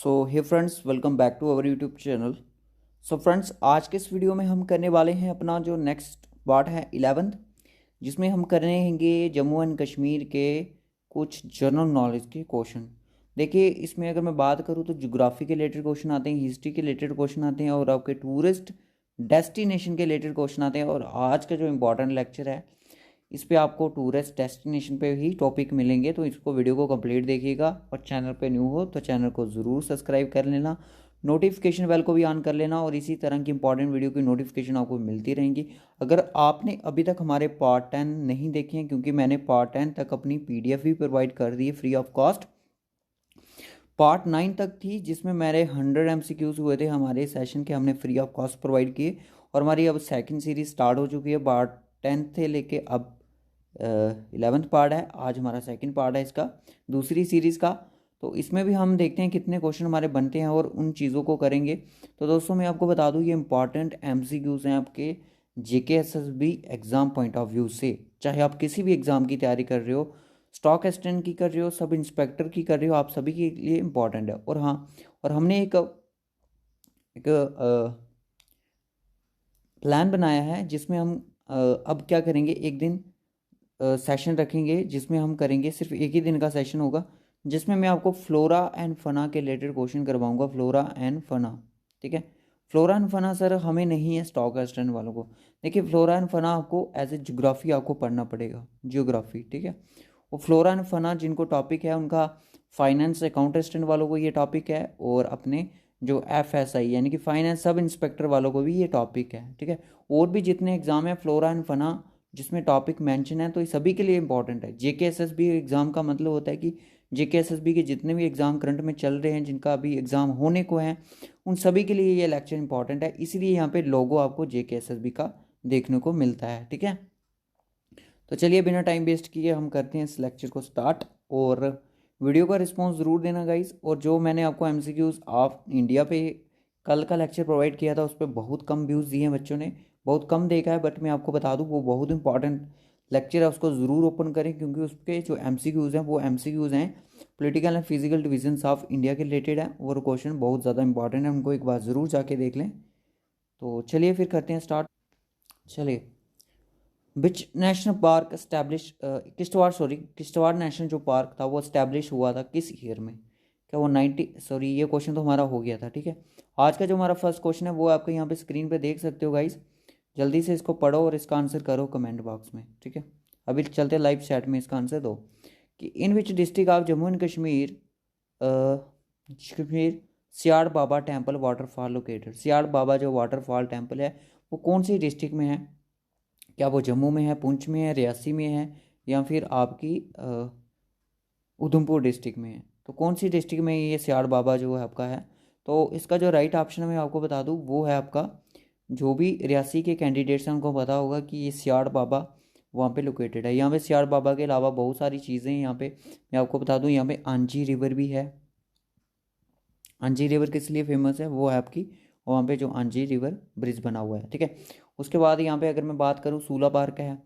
So hey friends, welcome back to our YouTube channel. So friends, आज के इस video में हम करने वाले हैं अपना जो नेक्स्ट पार्ट है 11th, जिसमें हम करेंगे जम्मू एंड कश्मीर के कुछ जनरल नॉलेज के क्वेश्चन। देखिए, इसमें अगर मैं बात करूँ तो ज्योग्राफी के रिलेटेड क्वेश्चन आते हैं, हिस्ट्री के रिलेटेड क्वेश्चन आते हैं और आपके टूरिस्ट डेस्टिनेशन के रिलेटेड क्वेश्चन आते हैं। और आज का जो इम्पोर्टेंट लेक्चर है, इस पे आपको टूरिस्ट डेस्टिनेशन पे ही टॉपिक मिलेंगे, तो इसको वीडियो को कंप्लीट देखिएगा। और चैनल पे न्यू हो तो चैनल को ज़रूर सब्सक्राइब कर लेना, नोटिफिकेशन बेल को भी ऑन कर लेना और इसी तरह की इंपॉर्टेंट वीडियो की नोटिफिकेशन आपको मिलती रहेंगी। अगर आपने अभी तक हमारे पार्ट 10 नहीं देखे हैं, क्योंकि मैंने पार्ट 10 तक अपनी PDF भी प्रोवाइड कर दी है फ्री ऑफ कॉस्ट। पार्ट 9 तक थी जिसमें मेरे 100 MCQs हुए थे हमारे सेशन के, हमने फ्री ऑफ कॉस्ट प्रोवाइड किए। और हमारी अब सेकंड सीरीज स्टार्ट हो चुकी है। पार्ट 10 से लेके अब 11th पार्ट है। आज हमारा सेकंड पार्ट है इसका, दूसरी सीरीज़ का। तो इसमें भी हम देखते हैं कितने क्वेश्चन हमारे बनते हैं और उन चीज़ों को करेंगे। तो दोस्तों, मैं आपको बता दूं, ये इंपॉर्टेंट MCQs हैं आपके JKSSB exam point of view से। चाहे आप किसी भी एग्ज़ाम की तैयारी कर रहे हो, स्टॉक असिस्टेंट की कर रहे हो, सब इंस्पेक्टर की कर रहे हो, आप सभी के लिए इम्पॉर्टेंट है। और हाँ, और हमने एक प्लान बनाया है जिसमें हम अब क्या करेंगे, एक दिन सेशन रखेंगे जिसमें हम करेंगे, सिर्फ एक ही दिन का सेशन होगा, जिसमें मैं आपको फ्लोरा एंड फना के रिलेटेड क्वेश्चन करवाऊंगा। फ्लोरा एंड फना, ठीक है। फ्लोरा एंड फना सर हमें नहीं है स्टॉक असिस्टेंट वालों को। देखिए, फ्लोरा एंड फना आपको एज ए ज्योग्राफी आपको पढ़ना पड़ेगा, ज्योग्राफी, ठीक है। वो फ्लोरा एंड फना जिनको टॉपिक है उनका फाइनेंस अकाउंट असिस्टेंट वालों को ये टॉपिक है, और अपने जो FSI यानी कि फाइनेंस सब इंस्पेक्टर वालों को भी ये टॉपिक है, ठीक है। और भी जितने एग्जाम है फ्लोरा एंड फना जिसमें टॉपिक मेंशन है, तो ये सभी के लिए इंपॉर्टेंट है। JKSSB एग्ज़ाम का मतलब होता है कि JKSSB के जितने भी एग्ज़ाम करंट में चल रहे हैं, जिनका अभी एग्ज़ाम होने को है, उन सभी के लिए ये लेक्चर इंपॉर्टेंट है। इसीलिए यहाँ पे लोगो आपको JKSSB का देखने को मिलता है, ठीक है। तो चलिए, बिना टाइम वेस्ट किए हम करते हैं इस लेक्चर को स्टार्ट। और वीडियो का रिस्पॉन्स ज़रूर देना गाइस। और जो मैंने आपको MCQs ऑफ इंडिया पे कल का लेक्चर प्रोवाइड किया था, उस पर बहुत कम व्यूज़ दिए हैं बच्चों ने, बहुत कम देखा है। बट मैं आपको बता दूं, वो बहुत इंपॉर्टेंट लेक्चर है, उसको ज़रूर ओपन करें, क्योंकि उसके जो MCQs हैं वो MCQs हैं political and physical divisions of India के रिलेटेड है, और क्वेश्चन बहुत ज़्यादा इंपॉर्टेंट है, उनको एक बार ज़रूर जाके देख लें। तो चलिए फिर करते हैं स्टार्ट। चलिए, which national park establish Kishtwar national जो पार्क था वो एस्टैब्लिश हुआ था किस ईयर में? क्या वो 90, ये क्वेश्चन तो हमारा हो गया था, ठीक है। आज का जो हमारा फर्स्ट क्वेश्चन है वो आपके यहाँ पे स्क्रीन पे देख सकते हो गाइस। जल्दी से इसको पढ़ो और इसका आंसर करो कमेंट बॉक्स में, ठीक है। अभी चलते लाइव चैट में इसका आंसर दो कि in which district of Jammu and Kashmir Siyad Baba temple waterfall located. Siyad Baba जो वाटरफॉल टेम्पल है वो कौन सी डिस्ट्रिक्ट में है? क्या वो जम्मू में है, पुंछ में है, रियासी में है, या फिर आपकी उधमपुर डिस्ट्रिक्ट में है? तो कौन सी डिस्ट्रिक्ट में ये सियाड़ बाबा जो है आपका है? तो इसका जो राइट ऑप्शन मैं आपको बता दूं वो है आपका, जो भी रियासी के कैंडिडेट्स हैं उनको पता होगा कि ये सियाड़ बाबा वहाँ पे लोकेटेड है। यहाँ पे सियाड़ बाबा के अलावा बहुत सारी चीज़ें हैं यहाँ पे। मैं आपको बता दूँ, यहाँ पे आंजी रिवर भी है। आंजी रिवर किस लिए फेमस है? वो है आपकी वहाँ पे जो आंजी रिवर ब्रिज बना हुआ है, ठीक है। उसके बाद यहाँ पे अगर मैं बात करूँ, सूला पार्क है।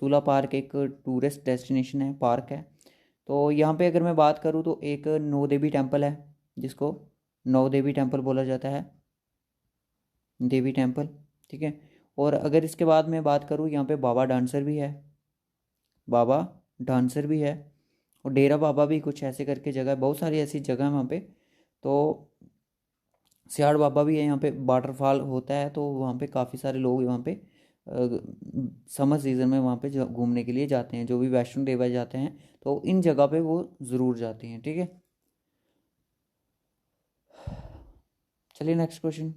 सूला पार्क एक टूरिस्ट डेस्टिनेशन है, पार्क है। तो यहाँ पे अगर मैं बात करूँ तो एक नौ देवी टेम्पल है, जिसको नौ देवी टेम्पल बोला जाता है, देवी टेम्पल, ठीक है। और अगर इसके बाद मैं बात करूँ, यहाँ पे बाबा डांसर भी है, बाबा डांसर भी है। और डेरा बाबा भी कुछ ऐसे करके जगह है, बहुत सारी ऐसी जगह है वहाँ पे। तो सियाड़ बाबा भी है, यहाँ पे वाटरफॉल होता है, तो वहाँ पे काफ़ी सारे लोग वहाँ पे समर सीज़न में वहाँ पे घूमने के लिए जाते हैं। जो भी वैष्णो देवी जाते हैं तो इन जगह पे वो ज़रूर जाते हैं, ठीक है। चलिए नेक्स्ट क्वेश्चन।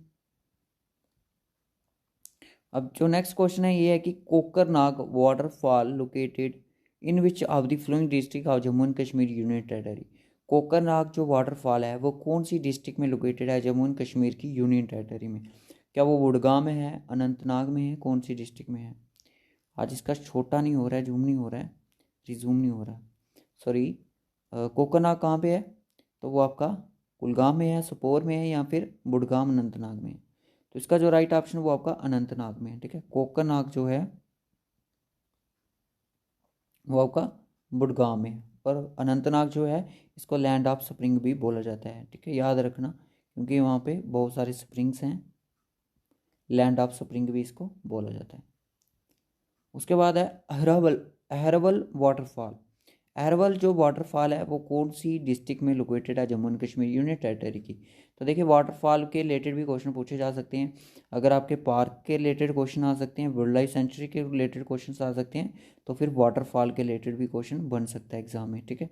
अब जो नेक्स्ट क्वेश्चन है ये है कि Kokernag waterfall located in which of the flowing district of Jammu and Kashmir union territory. Kokernag जो वाटरफॉल है वो कौन सी डिस्ट्रिक्ट में लोकेटेड है जम्मू एंड कश्मीर की यूनियन टेरिटरी में? क्या वो वुडगाम में है, अनंतनाग में है, कौन सी डिस्ट्रिक्ट में है? आज इसका छोटा नहीं हो रहा है, जूम नहीं हो रहा है, रिजूम नहीं हो रहा है, सॉरी। कोकरनाग कहाँ पे है? तो वो आपका कुलगाम में है, सोपोर में है, या फिर बुडगाम अनंतनाग में है? तो इसका जो राइट ऑप्शन वो आपका अनंतनाग में है, ठीक है। कोकरनाग जो है वो आपका बुडगाम में है। पर अनंतनाग जो है इसको लैंड ऑफ स्प्रिंग भी बोला जाता है, ठीक है, याद रखना, क्योंकि वहाँ पे बहुत सारे स्प्रिंग्स हैं, लैंड ऑफ स्प्रिंग भी इसको बोला जाता है। उसके बाद है अहरवल, अहरवल वाटरफॉल। अहरवल जो वाटरफॉल है वो कौन सी डिस्ट्रिक्ट में लोकेटेड है Jammu and Kashmir union territory की। तो देखिए वाटरफॉल के रिलेटेड भी क्वेश्चन पूछे जा सकते हैं, अगर आपके पार्क के रिलेटेड क्वेश्चन आ सकते हैं, वाइल्ड लाइफ सेंचुरी के रिलेटेड क्वेश्चन आ सकते हैं, तो फिर वाटरफॉल के रिलेटेड भी क्वेश्चन बन सकता है एग्जाम में, ठीक है।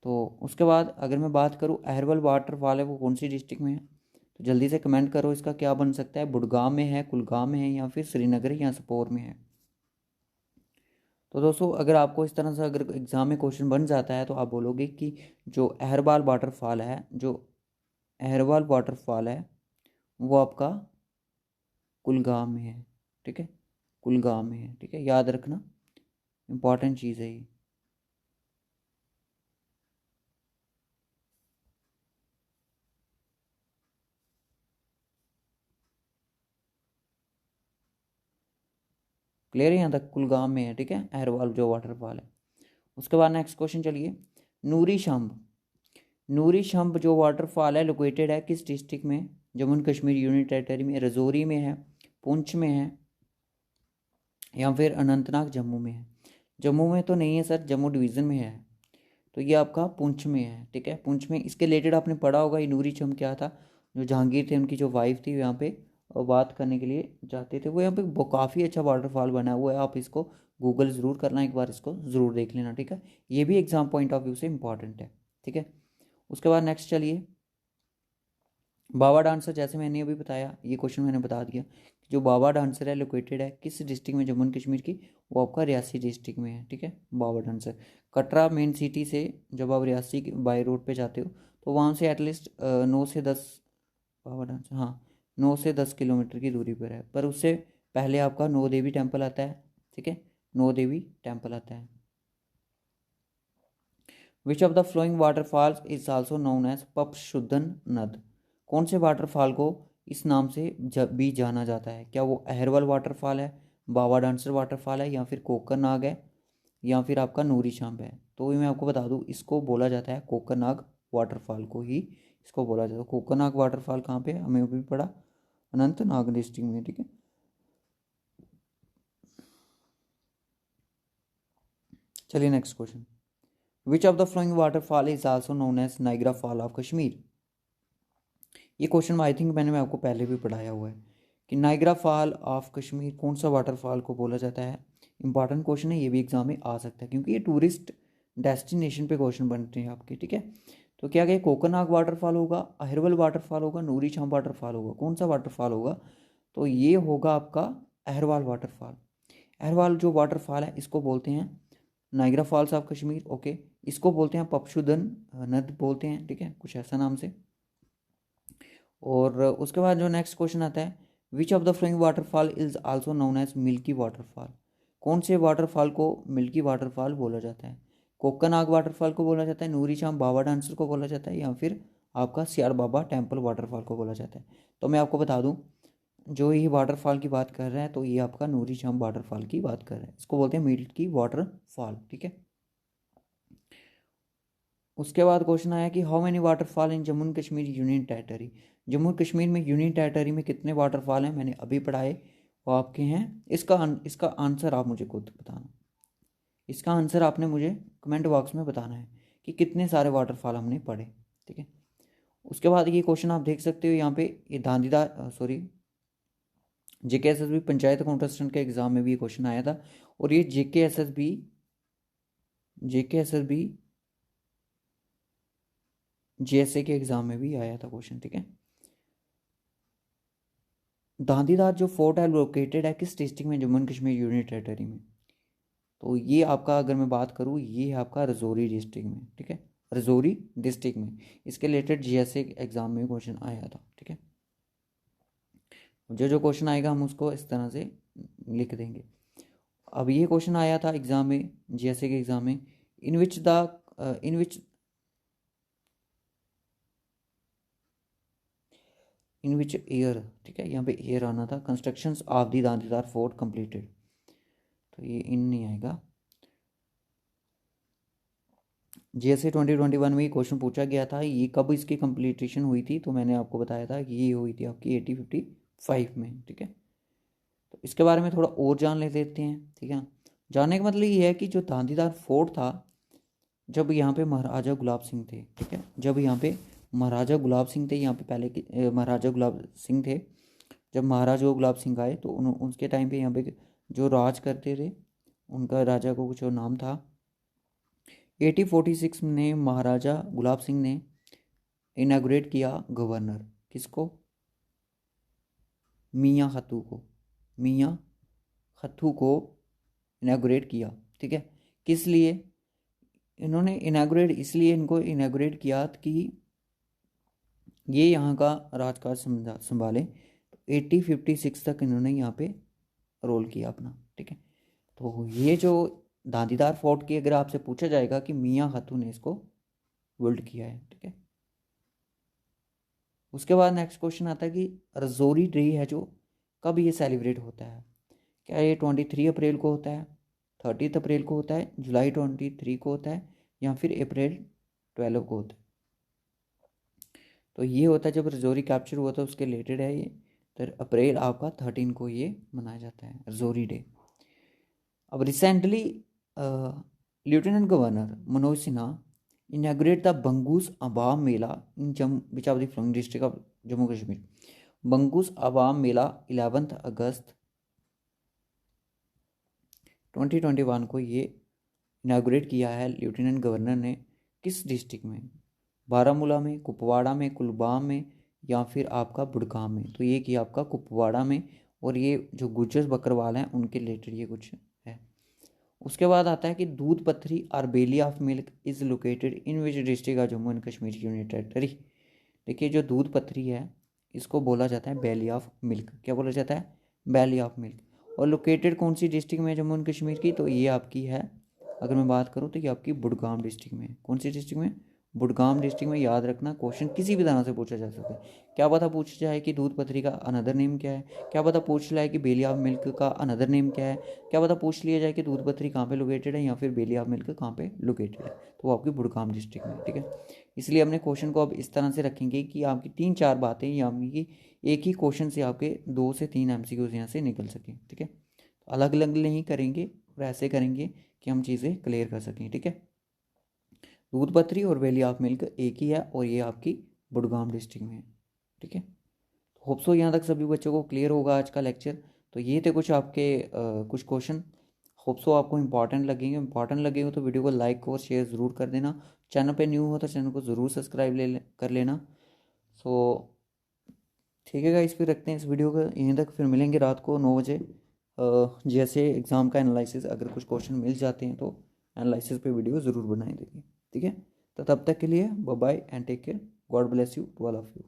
तो उसके बाद अगर मैं बात करूँ अहरवल वाटरफॉल है वो कौन सी डिस्ट्रिक्ट में है, तो जल्दी से कमेंट करो इसका क्या बन सकता है, बुडगाम में है, कुलगाम में है, या फिर श्रीनगर या सोपोर में है। तो दोस्तों अगर आपको इस तरह से अगर एग्ज़ाम में क्वेश्चन बन जाता है तो आप बोलोगे कि जो अहरवाल वाटरफॉल है, जो अहरवाल वाटरफॉल है वो आपका कुलगाम में है, ठीक है, कुलगाम में है, ठीक है, याद रखना, इंपॉर्टेंट चीज़ है ये। क्लियर है यहाँ तक, कुलगाम में है, ठीक है, अहरवाल जो वाटरफॉल है। उसके बाद नेक्स्ट क्वेश्चन चलिए, नूरी शंभ, नूरी शंभ जो वाटरफॉल है लोकेटेड है किस डिस्ट्रिक्ट में Jammu and Kashmir union territory में, रजौरी में है, पुंछ में है, या फिर अनंतनाग जम्मू में है। जम्मू में तो नहीं है सर, जम्मू डिवीज़न में है, तो ये आपका पुंछ में है, ठीक है, पुंछ में। इसके रिलेटेड आपने पढ़ा होगा ये नूरी शंभ क्या था, जो जहांगीर थे उनकी जो वाइफ थी यहाँ पे बात करने के लिए जाते थे, वो यहाँ पे काफ़ी अच्छा वाटरफॉल बना हुआ है, आप इसको गूगल ज़रूर करना, एक बार इसको ज़रूर देख लेना, ठीक है, ये भी एग्जाम पॉइंट ऑफ व्यू से इंपॉर्टेंट है, ठीक है। उसके बाद नेक्स्ट चलिए, बाबा डांसर, जैसे मैंने अभी बताया ये क्वेश्चन मैंने बता दिया, जो बाबा डांसर है लोकेटेड है किस डिस्ट्रिक्ट में जम्मू एंड कश्मीर की, वो आपका रियासी डिस्ट्रिक्ट में है, ठीक है, बाबा डांसर। कटरा मेन सिटी से जब आप रियासी बाई रोड पे जाते हो तो वहाँ से एटलीस्ट 9 से 10, बाबा डांसर हाँ 9 से 10 किलोमीटर की दूरी पर है, पर उससे पहले आपका नौ देवी टेम्पल आता है, ठीक है, नौ देवी टेम्पल आता है। Which of the flowing waterfalls is also known as Papshudhan Nad, कौन से वाटरफॉल को इस नाम से भी जाना जाता है, क्या वो अहरवल वाटरफॉल है, बाबा डांसर वाटरफॉल है, या फिर कोकरनाग है, या फिर आपका नूरी शांब है। तो मैं आपको बता दूं इसको बोला जाता है कोकरनाग वाटरफॉल को ही इसको बोला जाता है। कोकरनाग वाटरफॉल कहाँ पे है हमें अभी पड़ा, अनंतनाग डिस्ट्रिक्ट में, ठीक है। चलिए next question, which of the following waterfall is also known as Niagara fall of Kashmir. ये क्वेश्चन आई थिंक मैंने आपको पहले भी पढ़ाया हुआ है कि नाइग्रा फॉल ऑफ कश्मीर कौन सा वाटरफॉल को बोला जाता है। इंपॉर्टेंट क्वेश्चन है, ये भी एग्जाम में आ सकता है क्योंकि ये टूरिस्ट डेस्टिनेशन पे क्वेश्चन बनते हैं आपके, ठीक है। तो क्या क्या कोकरनाग वाटरफॉल होगा, अहिरवल वाटरफॉल होगा, नूरी शाम वाटरफॉल होगा, कौन सा वाटरफॉल होगा, तो ये होगा आपका अहरवाल वाटरफॉल। अहरवाल जो वाटरफॉल है इसको बोलते हैं Niagara falls of Kashmir, okay, इसको बोलते हैं पपशुदन नद बोलते हैं, ठीक है, कुछ ऐसा नाम से। और उसके बाद जो नेक्स्ट क्वेश्चन आता है, which of the following waterfall is also known as milky waterfall, कौन से वाटरफॉल को मिल्की वाटरफॉल बोला जाता है। कोकरनाग वाटरफॉल को बोला जाता है, नूरी शाम बाबा डांसर को बोला जाता है, या फिर आपका सियार बाबा टेम्पल वाटरफॉल को बोला जाता है। तो मैं आपको बता दूं जो ये वाटरफॉल की बात कर रहा है तो ये आपका नूरी शाम वाटरफॉल की बात कर रहा है, इसको बोलते हैं मिल्की वाटरफॉल, ठीक है। उसके बाद क्वेश्चन आया कि how many waterfall in Jammu and Kashmir union territory, Jammu Kashmir में यूनियन टेरिटरी में कितने वाटरफॉल हैं, मैंने अभी पढ़ाए वो आपके हैं। इसका आंसर आप मुझे खुद बताना, इसका आंसर आपने मुझे कमेंट बॉक्स में बताना है कि कितने सारे वाटरफॉल हमने पढ़े, ठीक है। उसके बाद ये क्वेश्चन आप देख सकते हो यहाँ पे, ये दांदीदार सॉरी JKSSB पंचायत काउंटेस्टेंट के एग्जाम में भी ये क्वेश्चन आया था, और ये JKSSB JSA के एग्जाम में भी आया था क्वेश्चन, ठीक है। दांदीदार जो फोर्ट है लोकेटेड है किस डिस्ट्रिक्ट में Jammu and Kashmir union territory में, तो ये आपका अगर मैं बात करूँ ये है आपका रजौरी डिस्ट्रिक्ट में, ठीक है, रजौरी डिस्ट्रिक्ट में। इसके रिलेटेड GSA एग्जाम में क्वेश्चन आया था, ठीक है। जो जो क्वेश्चन आएगा हम उसको इस तरह से लिख देंगे। अब ये क्वेश्चन आया था एग्जाम में, GSA के एग्जाम में, इन विच इन विच ईयर, ठीक है, यहाँ पे ईयर आना था, constructions of the Dandidar fort completed, तो ये इन नहीं आएगा। GSA 2021 में ये क्वेश्चन पूछा गया था। ये कब इसकी कंप्लीटेशन हुई थी, तो मैंने आपको बताया था कि ये हुई थी आपकी 1855 में। ठीक है, तो इसके बारे में थोड़ा और जान ले लेते हैं। ठीक है, जानने का मतलब ये है कि जो दांदीदार फोर्ट था, जब यहाँ पे महाराजा गुलाब सिंह थे, ठीक है, जब यहाँ पे महाराजा गुलाब सिंह थे, यहाँ पे पहले के महाराजा गुलाब सिंह थे, जब महाराजा गुलाब सिंह आए तो उनके टाइम पे यहाँ पे जो राज करते थे, उनका राजा को कुछ और नाम था। 1846 में महाराजा गुलाब सिंह ने इनाग्रेट किया गवर्नर, किसको? मियाँ खतू को, मियाँ खतू को इनाग्रेट किया। ठीक है, किस लिए इन्होंने इनाग्रेट? इसलिए इनको इनाग्रेट किया कि ये यहाँ का राजकाज संभाले। 1856 तक इन्होंने यहाँ पे रोल किया अपना। ठीक है, तो ये जो दांदीदार फोर्ट की अगर आपसे पूछा जाएगा कि मियाँ खातून ने इसको बिल्ड किया है। ठीक है, उसके बाद नेक्स्ट क्वेश्चन आता है कि रजौरी डे है जो, कब ये सेलिब्रेट होता है? क्या ये 23 अप्रैल को होता है, 30 अप्रैल को होता है, जुलाई 23 को होता है, या फिर अप्रैल 12 को होता है? तो ये होता है जब रजौरी कैप्चर हुआ था, उसके रिलेटेड है ये। तो अप्रैल आपका 13 को ये मनाया जाता है रजौरी डे। अब recently lieutenant governor Manoj Sinha inaugurate the Bangus Awam mela in which of the following district of Jammu Kashmir. Bangus Awam mela 11 अगस्त 2021 को ये इनाग्रेट किया है लेफ्टिनेंट गवर्नर ने। किस डिस्ट्रिक्ट में? बारामूला में, कुपवाड़ा में, कुलगाम में, या फिर आपका बुड़गाम में? तो ये किया आपका कुपवाड़ा में, और ये जो गुज्जर बकरवाल हैं उनके रिलेटेड ये कुछ है। उसके बाद आता है कि दूध पथरी और belly of milk is located in which district of Jammu and Kashmir union territory. देखिए, जो दूध पथरी है इसको बोला जाता है बैली ऑफ मिल्क। क्या बोला जाता है? Valley of milk. और लोकेटेड कौन सी डिस्ट्रिक्ट में है जम्मू एंड कश्मीर की? तो ये आपकी है, अगर मैं बात करूँ तो ये आपकी बुड़गाम डिस्ट्रिक्ट में। कौन सी डिस्ट्रिक्ट में? बुड़गाम डिस्ट्रिक्ट में। याद रखना, क्वेश्चन किसी भी तरह से पूछा जा सकता है। क्या पता पूछ जाए कि दूध पथरी का अनदर नेम क्या है, क्या पता पूछ लिया है कि बेली ऑफ मिल्क का अनदर नेम क्या है, क्या पता पूछ लिया जाए कि दूध पथरी कहाँ पे लोकेटेड है, या फिर बेली ऑफ मिल्क कहाँ पे लोकेटेड है। तो वो आपकी बुड़गाम डिस्ट्रिक्ट में। ठीक है, इसलिए अपने क्वेश्चन को अब इस तरह से रखेंगे कि आपकी 3-4 बातें, यानी कि एक ही क्वेश्चन से आपके 2 से 3 MCQs यहाँ से निकल सकें। ठीक है, तो अलग अलग नहीं करेंगे और ऐसे करेंगे कि हम चीज़ें क्लियर कर सकें। ठीक है, दूध पथरी और वैली ऑफ मिल्क एक ही है, और ये आपकी बुड़गाम डिस्ट्रिक्ट में है। ठीक है, होप सो यहाँ तक सभी बच्चों को क्लियर होगा आज का लेक्चर। तो ये थे कुछ आपके कुछ क्वेश्चन। होप सो आपको इंपॉर्टेंट लगेंगे तो वीडियो को लाइक और शेयर ज़रूर कर देना। चैनल पे न्यू हो तो चैनल को ज़रूर सब्सक्राइब कर लेना। सो ठीक है गाइस, फिर रखते हैं इस वीडियो को यहीं तक, फिर मिलेंगे रात को 9 बजे। जैसे एग्ज़ाम का एनालिसिस अगर कुछ क्वेश्चन मिल जाते हैं तो एनालिसिस पे वीडियो ज़रूर बनाए देंगे। ठीक है, तो तब तक के लिए bye bye and take care. God bless you to all of you.